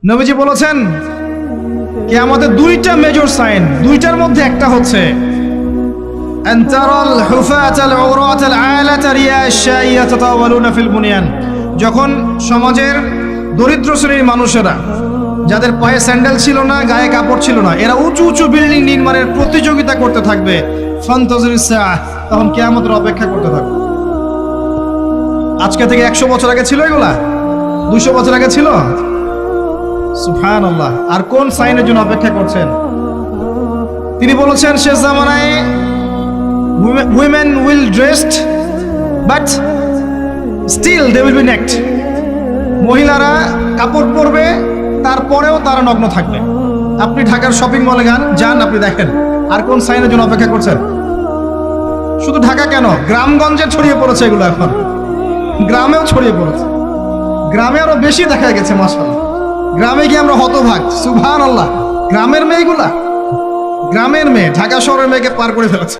নবীজি বলেছেন কিয়ামতের দুইটা মেজর সাইন, দুইটার মধ্যে একটা হচ্ছে আনতারাল হুফাতাল উরাতাল আলাতা রিয়াশা ইয়াতাতাওয়ালুনা ফিল বুনিয়ান। যখন সমাজের দরিদ্র শ্রেণীর মানুষেরা, যাদের পায়ে স্যান্ডেল ছিল না, গায়ে কাপড় ছিল না, এরা উঁচু উঁচু বিল্ডিং নির্মাণের প্রতিযোগিতা করতে থাকবে, ফান্তাজিরিস সাআহ, তখন কিয়ামতের অপেক্ষা করতে থাকবে। আজকে থেকে 100 বছর আগে ছিল এগুলা? 200 বছর আগে ছিল? সুবহানাল্লাহ। আর কোন সাইনের জন্য অপেক্ষা করছেন? তিনি বলেছেন শেষ জামানায় women will dressed but still they will be naked। মহিলারা কাপড় পরবে, তারপরেও তারা নগ্ন থাকবে। আপনি ঢাকার শপিং মলে যান, আপনি দেখেন। আর কোন সাইনের জন্য অপেক্ষা করছেন? শুধু ঢাকা কেন, গ্রামগঞ্জে ছড়িয়ে পড়েছে এগুলো, এখন গ্রামেও ছড়িয়ে পড়েছে। গ্রামে আরো বেশি দেখা গেছে মাশাআল্লাহ। গ্রামে গিয়ে আমরা হতভাগ, সুবহানাল্লাহ। গ্রামের মেয়েগুলা, গ্রামের মেয়ে ঢাকা শহরের মেয়েকে পার করে ফেলেছে।